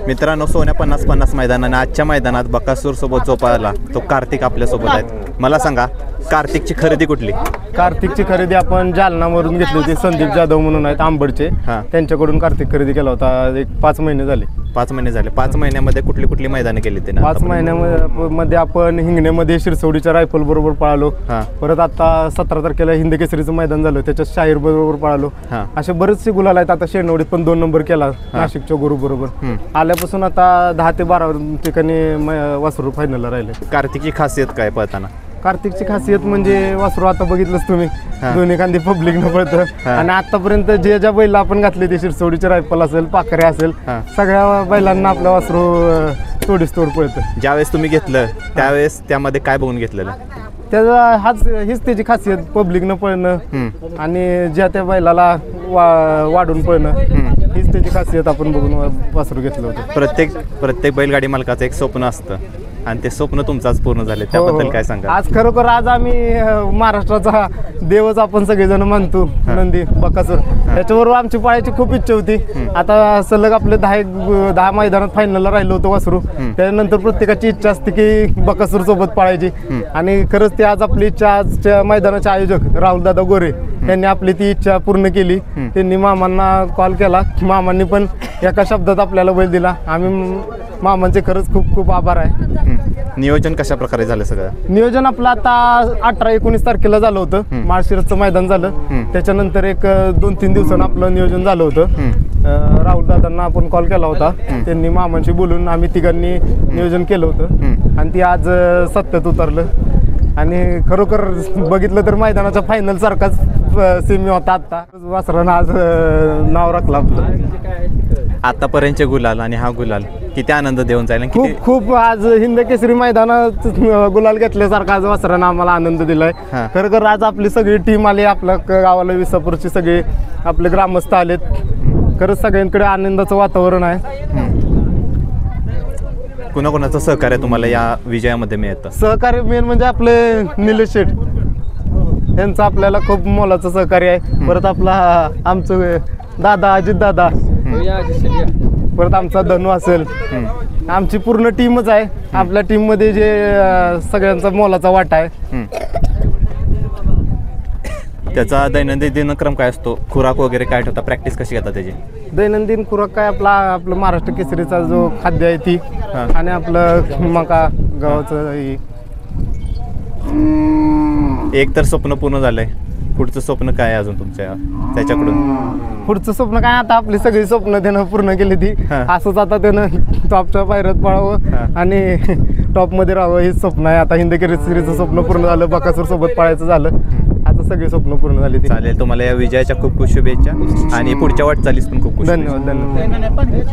मित्रांनो, सोन्या 50-50 मैदानाने आजच्या मैदानात बकासूर सोबत जो पाहिला तो कार्तिक आपल्यासोबत आहेत. मला सांगा, कार्तिकची खरेदी कुठली? कार्तिकची खरेदी आपण जालनावरून घेतली होती. संदीप जाधव म्हणून आहेत आंबडचे, त्यांच्याकडून कार्तिक खरेदी केला होता. एक 5 महिने झाले. 5 महिने झाले. 5 महिन्यामध्ये कुठली कुठली मैदाने केली ते? 5 महिन्यामध्ये आपण हिंगण्यामध्ये शिरसवडीच्या रायफल बरोबर पळालो. परत आता 17 तारखेला हिंद केसरीचं मैदान झालं, त्याच्यात शाहीर बरोबर पळालो. असे बरेचसे गुलाल आहेत. आता शेणवडीत पण 2 नंबर केला नाशिकच्या गुरु बरोबर. आल्यापासून आता 10 ते 12 ठिकाणी वासरू फायनलला राहिले. कार्तिकची खासियत काय पळताना? कार्तिकची खासियत म्हणजे वासरू आता बघितलंच तुम्ही, दोन्ही खांदी पब्लिक न पळतं. आणि आतापर्यंत जे ज्या बैला आपण घातले ते शिरसवडीचे रायफल असेल, पाखरे असेल, सगळ्या बैलांना आपलं वासरू तोडीस तोड पळतं. ज्यावेळेस तुम्ही घेतलं त्यावेळेस त्यामध्ये काय बघून घेतलेलं? त्याचा हीच त्याची खासियत, पब्लिक न पळणं आणि ज्या त्या बैलाला वाढून पळणं, हीच त्याची खासियत आपण बघून वासरू घेतलं होतं. प्रत्येक बैलगाडी मालकाचं एक स्वप्न असतं आणि ते स्वप्न तुमचाच पूर्ण झाले, त्याबद्दल काय सांगा? आज खरोखर आज आम्ही महाराष्ट्राचा देवच आपण सगळेजण मानतो, नंदी बकासूर. त्याच्याबरोबर आमची पाळायची खूप इच्छा होती. आता सलग आपले 10 मैदानात फायनलला राहिलो होतो वासरू. त्यानंतर प्रत्येकाची इच्छा असते की बकासूर सोबत पाळायची. आणि खरंच ते आज आपली इच्छा, आजच्या मैदानाचे आयोजक राहुलदादा गोरे यांनी आपली ती इच्छा पूर्ण केली. त्यांनी मामांना कॉल केला, मामांनी पण एका शब्दात आपल्याला बैल दिला. आम्ही मामांचे खरंच खूप खूप आभार आहे. नियोजन कशा प्रकारे झालं? सगळं नियोजन आपलं आता 18-19 तारखेला झालं होतं. माळशिरसचं मैदान झालं, त्याच्यानंतर एक 2-3 दिवसानं आपलं नियोजन झालं होतं. राहुल दादांना आपण कॉल केला होता, त्यांनी मामांशी बोलून आम्ही तिघांनी नियोजन केलं होतं आणि ती आज सत्यात उतरलं. आणि खरोखर बघितलं तर मैदानाचा फायनल सारखाच सेमी होता. आता वासरानं आज नाव राखलं आपलं. आतापर्यंतचे गुलाल आणि हा गुलाल किती आनंद देऊन जाईल? खूप खूप आज हिंद केसरी मैदानात गुलाल घेतल्यासारखा आज वासरानं आम्हाला आनंद दिलाय. खरोखर आज आपली सगळी टीम आली, आपल्या गावाला विसापूरची सगळे आपले ग्रामस्थ आलेत. खरंच सगळ्यांकडे आनंदाचं वातावरण आहे. कोणाकोणाचं सहकार्य तुम्हाला या विजयामध्ये मिळतं? सहकार्य मेन म्हणजे आपले निलेश शेठ यांचं आपल्याला खूप मोलाचं सहकार्य आहे. परत आपला आमचं दादा अजित दादा, परत आमचा धनू असेल, आमची पूर्ण टीमच आहे. आपल्या टीममध्ये जे सगळ्यांचा मोलाचा वाटा आहे. त्याचा दैनंदिन दिनक्रम काय असतो? खुराक वगैरे काय ठेवता? प्रॅक्टिस कशी घेता त्याची? दैनंदिन खुराक काय आपलं महाराष्ट्र केसरीचा जो खाद्य आहे ती, आणि आपलं मका गव्हाचं. एक तर स्वप्न पूर्ण झालंय, पुढचं स्वप्न काय आहे अजून तुमच्या त्याच्याकडून? पुढचं स्वप्न काय, आता आपली सगळी स्वप्न त्यानं पूर्ण केली ती. असंच आता त्यानं टॉपच्या पायऱ्यात पळावं आणि टॉपमध्ये राहावं, हेच स्वप्न आहे. आता हिंद केसरीचं स्वप्न पूर्ण झालं, बकासूर सोबत पळायचं झालं, आता सगळी स्वप्न पूर्ण झाली. चालेल, तुम्हाला या विजयाच्या खूप खूप शुभेच्छा आणि पुढच्या वाटचालीस पण खूप खूप धन्यवाद.